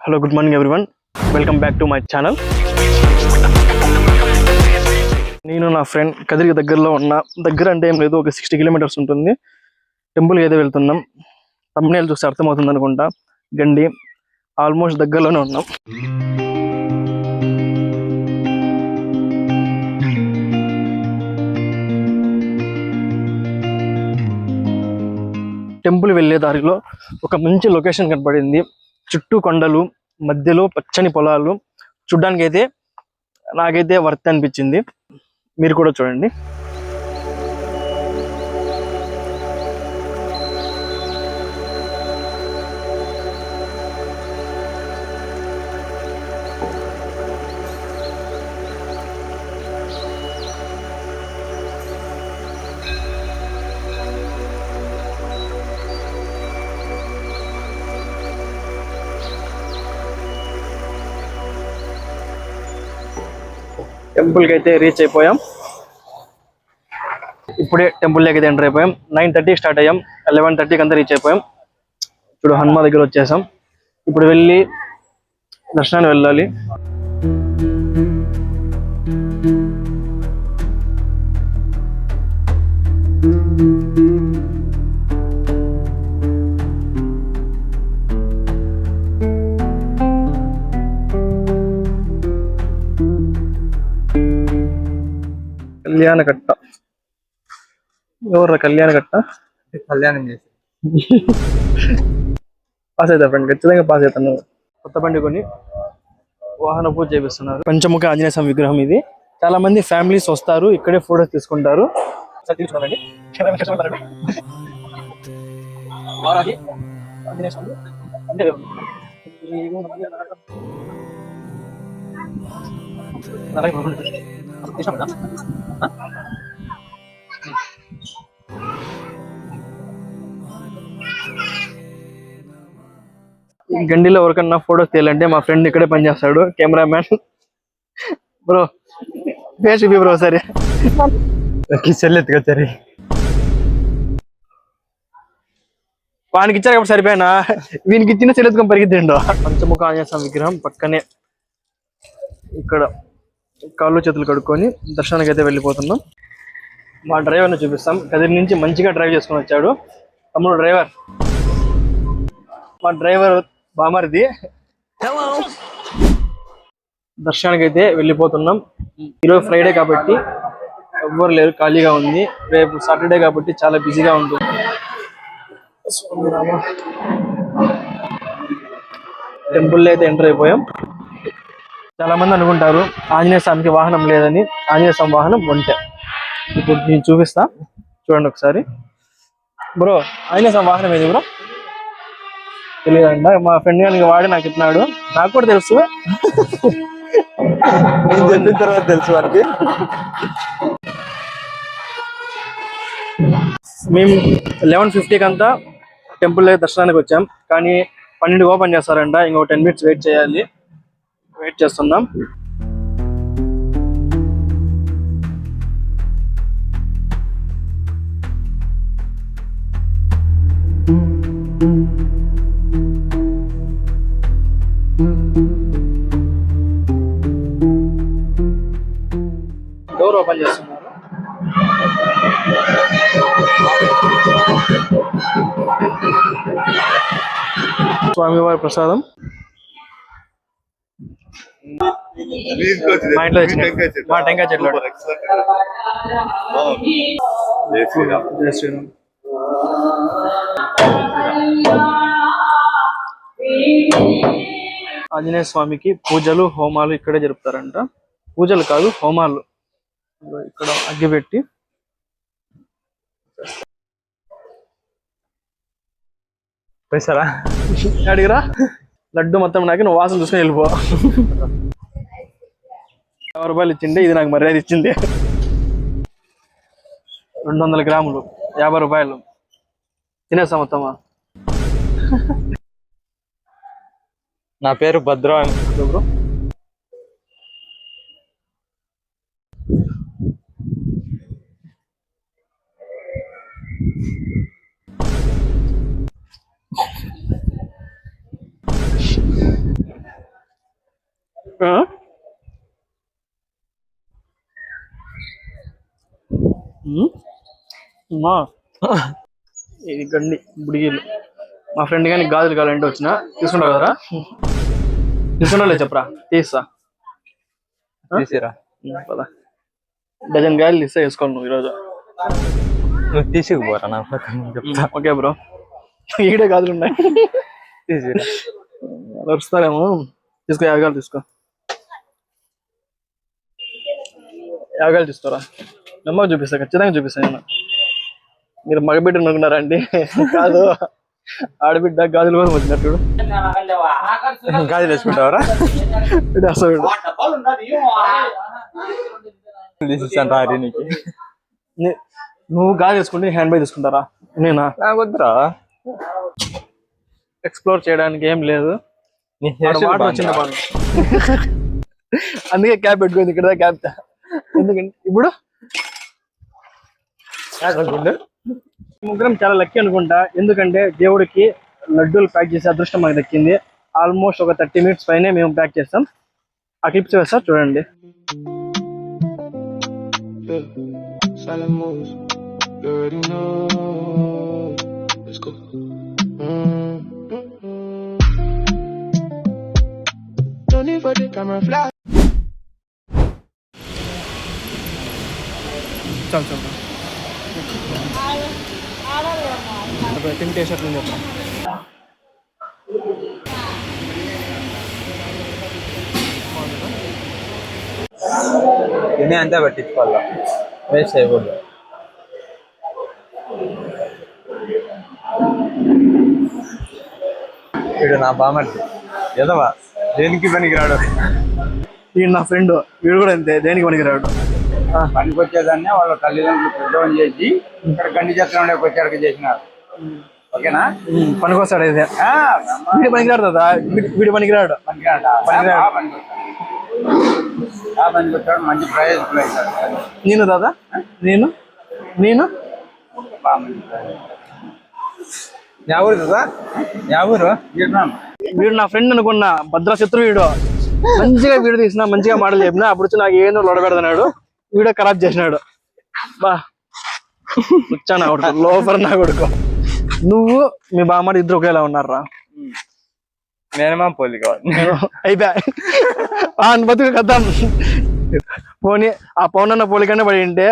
Hello good morning everyone, welcome back to my channel. నేను నా friend కదిరికి దగ్గరలో ఉన్న అంటే ఏం లేదు, ఒక 60 కిలోమీటర్స్ ఉంటుంది. టెంపుల్కి అయితే వెళ్తున్నాం. thumbnail చూస్తే అర్థమవుతుంది అనుకుంటా. గండి ఆల్మోస్ట్ దగ్గరలోనే ఉన్నాం. టెంపుల్ వెళ్ళే దారిలో ఒక మంచి లొకేషన్ కనపడింది. చుట్టూ కొండలు, మధ్యలో పచ్చని పొలాలు. చూడ్డానికి అయితే నాకైతే వర్త్ అనిపించింది. మీరు కూడా చూడండి. టెంపుల్కి అయితే రీచ్ అయిపోయాం. ఇప్పుడే టెంపుల్లోకి అయితే ఎంటర్ అయిపోయాం. 9:30 స్టార్ట్ అయ్యాం, 11:30కి అంతా రీచ్ అయిపోయాం. ఇప్పుడు హనుమ దగ్గర వచ్చేసాం. ఇప్పుడు వెళ్ళి దర్శనానికి వెళ్ళాలి. కళ్యాణకట్ట ఎవరు? కళ్యాణకట్ట కళ్యాణం చేసి పాస్ అవుతా ఫ్రెండ్, ఖచ్చితంగా పాస్ అవుతాను. కొత్త బండి కొని వాహన పూజ చేపిస్తున్నారు. పంచముఖ ఆంజనేయ స్వామి విగ్రహం ఇది. చాలా మంది ఫ్యామిలీస్ వస్తారు, ఇక్కడే ఫోటోస్ తీసుకుంటారు. ఈ గండిలో ఎవరికన్నా ఫోటోస్ తీయాలంటే మా ఫ్రెండ్ ఇక్కడే పనిచేస్తాడు, కెమెరామ్యాన్. బ్రో ఫేస్ చూపి బ్రో సరే. చెల్లెత్తుకొచ్చారు. వానికి ఇచ్చారు కాబట్టి సరిపోయినా, వీనికి ఇచ్చిన చెల్లెత్తుకొని పరిగెత్తిండు. పంచముఖ ఆంజనేయ స్వామి విగ్రహం పక్కనే. ఇక్కడ కాళ్ళు చేతులు కడుక్కొని దర్శనానికి అయితే వెళ్ళిపోతున్నాం. మా డ్రైవర్ని చూపిస్తాం. కదిరి నుంచి మంచిగా డ్రైవ్ చేసుకొని వచ్చాడు తమ్ముడు డ్రైవర్. మా డ్రైవర్ బామర్ది. దర్శనానికి అయితే వెళ్ళిపోతున్నాం. ఈరోజు ఫ్రైడే కాబట్టి ఎవ్వరు లేరు, ఖాళీగా ఉంది. రేపు సాటర్డే కాబట్టి చాలా బిజీగా ఉంటుంది. టెంపుల్లో అయితే ఎంటర్ అయిపోయాం. చాలా మంది అనుకుంటారు ఆంజనేయ స్వామికి వాహనం లేదని. ఆంజనేయ స్వామి వాహనం ఒంటె. ఇప్పుడు నేను చూపిస్తా, చూడండి ఒకసారి. బ్రో ఆంజనేయ స్వామి వాహనం ఏది బ్రో? తెలియదంట. మా ఫ్రెండ్ గారికి వాడి నాకు చెప్పినాడు. నాకు కూడా తెలుసు, చెప్పిన తర్వాత తెలుసు వారికి. మేము 11:50కి అంతా టెంపుల్ దర్శనానికి వచ్చాం, కానీ 12కి ఓపెన్ చేస్తారంట. ఇంకో 10 minutes వెయిట్ చేయాలి. వెయిట్ చేస్తున్నాం. డోర్ ఓపెన్ చేస్తున్నారు. స్వామివారి ప్రసాదం మా ఇంట్లో తెచ్చిన మా టెంకాయ చెట్లు. జై శ్రీరామ్. ఆంజనేయ స్వామికి పూజలు హోమాలు ఇక్కడే జరుపుతారంట. పూజలు కాదు, హోమాలు. ఇక్కడ అగ్గి పెట్టి పైసరా అడిగిరా. లడ్డు మొత్తం నాకు, నువ్వు వాసన చూసుకొని వెళ్ళిపో. 50 రూపాయలు ఇచ్చిండే, ఇది నాకు మర్యాద ఇచ్చింది. 200 గ్రాములు 50 రూపాయలు. తినేస్తా మొత్తమా? నా పేరు భద్ర అని. బ్రో అమ్మా ఇది గండి బుడిగీలు. మా ఫ్రెండ్ కానీ గాజులు కావాలంటే వచ్చిన తీసుకుంటావు కదరా? తీసుకుంటా చెప్పరా? తీస్తా. తీసిరా. పదా డజన్ గాయలు తీస్తే వేసుకోవాలి నువ్వు ఈరోజు. నువ్వు తీసుకుపోరా నా చెప్తా. ఓకే బ్రో, ఈడే గాజులు ఉన్నాయి. తీసిరా. వస్తారేమో. తీసుకో, యాగాలు తీసుకో. యాగాలు తీసుకోరా. నమ్మకం చూపిస్తా, ఖచ్చితంగా చూపిస్తాను నేను. మీరు మగబిడ్డ అనుకున్నారా అండి? కాదు, ఆడబిడ్డ గాజులు కోసం వచ్చినట్టు. గాజులు వేసుకుంటావరా? అసలు నువ్వు గాజు వేసుకుంటే హ్యాండ్ బ్యాగ్ తీసుకుంటారా? నేనా? వద్దురా. ఎక్స్ప్లోర్ చేయడానికి ఏం లేదు. వాటర్ వచ్చింది బాగా, అందుకే క్యాబ్ పెట్టుకుంది ఇక్కడ. క్యాబ్ ఎందుకంటే ఇప్పుడు ముగ్గురం చాలా లక్కీ అనుకుంటా. ఎందుకంటే దేవుడికి లడ్డూలు ప్యాక్ చేసే అదృష్టం మాకు దక్కింది. ఆల్మోస్ట్ ఒక 30 minutes పైనే మేము ప్యాక్ చేస్తాం. ఆ క్లిప్స్ వేస్తా చూడండి. చాలు చాలు తింటే షర్ట్లు చెప్పండి. తినే అంతా పట్టించుకోవాలా, వేస్ట్ చేయకూడదు. వీడు నా బామర్ది ఎదవా, దేనికి పనికిరాడు. వీడు నా ఫ్రెండ్, వీడు కూడా అంతే, దేనికి పనికిరాడు. పనికి వచ్చేదాన్ని వాళ్ళ తల్లిదండ్రులు పెద్దవని చేసి ఇక్కడ గండి చెత్తలోకి వచ్చాడు చేసినారు. ఓకేనా? పనికొస్తాడు అయితే. వీడి పనికిరాడు కదా, వీడి పనికిరాడు. పనికి వచ్చాడు, మంచి ప్రయోజకులు అవుతాడు. నేను దాదా, నేను నేను ఎవరు కదా, ఎవరు? వీడు నా ఫ్రెండ్ అనుకున్నా, భద్రశత్రు వీడు. మంచిగా వీడు తీసిన, మంచిగా మాటలు చెప్పినా, అప్పుడు వచ్చి నాకు ఏందో లొడబెడతాడు. వీడియో ఖరాబ్ చేసినాడు. బా వచ్చా నా కొడుకు, లోఫర్ నా కొడుకు. నువ్వు మీ బామ్మ ఇద్దరు ఒకేలా ఉన్నారా? నేనేమా పోలిక అయిపోయా బతుకు కదా. పోనీ ఆ పౌనన్న పోలికనే పడి ఉంటే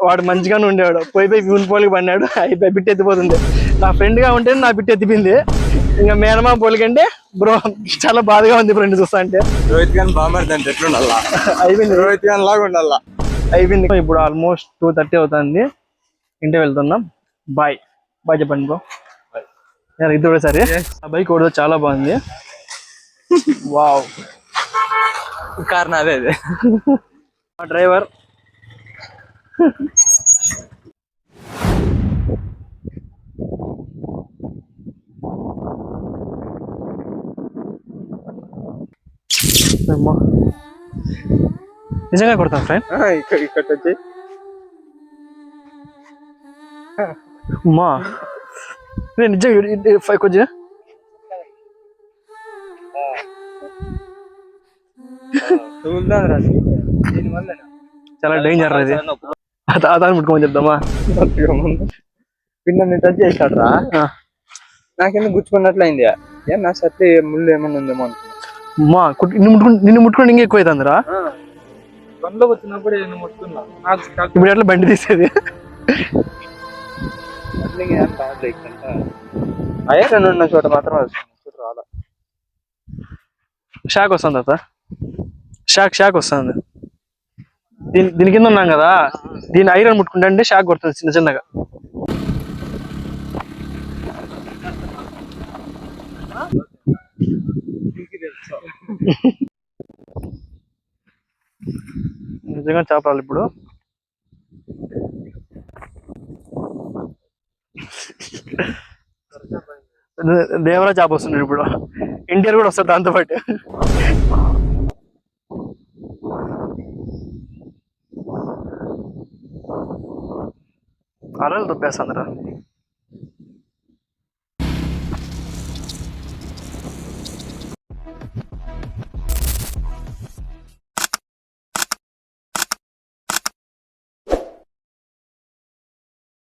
వాడు మంచిగానే ఉండేవాడు. పోయి వీని పోలిక పడినాడు, అయిపోయి బిట్టు ఎత్తిపోతుంది. నా ఫ్రెండ్ గా ఉంటే నా బిట్టు ఎత్తిపోయింది. ఇంకా మేనమా పోలికంటే బ్రో చాలా బాధగా ఉంది ఫ్రెండ్ చూస్తా అంటే. రోహిత్ గాని బామర్ది అంటే ఎట్లుండాలా? అయిపోయింది, రోహిత్ గాని లాగా ఉండాలా. అయిపోయింది. ఇప్పుడు ఆల్మోస్ట్ 2:30 అవుతుంది. ఇంటికి వెళ్తున్నాం. బాయ్ బాయ్ చెప్పండి బ్రో. ఇద్దరు సరే. ఆ బైక్ కూడా చాలా బాగుంది. వావ్, కారణం అదే అదే. మా డ్రైవర్ నిజంగా కొడతాను ఫ్రెండ్. ఇక్కడ వచ్చి అమ్మా నిజంగా కొంచెం చాలా డేంజర్ అది. అతను ముట్టుకోమని చెప్దామా? పిన్న టచ్ చేశాడు రా, నాకెందుకు గుచ్చుకున్నట్లు అయింది. ఏం నా సత్తే ముళ్ళు ఏమన్నా ఉందేమో అనుకున్నా. నిన్ను ముట్టుకోండి ఇంకా ఎక్కువ అవుతుందిరా. బండ్లో వచ్చినప్పుడు నేను ముట్టుకున్నా. ఇప్పుడు ఎట్లా బండి తీసేది? ఐరన్ ఉన్న చోట మాత్రం వస్తుంది, రాలా. షాక్ వస్తుంది అత, షాక్ వస్తుంది. దీని కింద ఉన్నాం కదా, దీని ఐరన్ ముట్టుకుంటా అంటే షాక్ కొడుతుంది చిన్న చిన్నగా. నిజంగా చేపరాలి ఇప్పుడు. దేవరా చేప వస్తున్నాడు ఇప్పుడు, ఎన్టీఆర్ కూడా వస్తాడు దాంతో పాటు. అరలు దుబ్బేస్తుందిరా.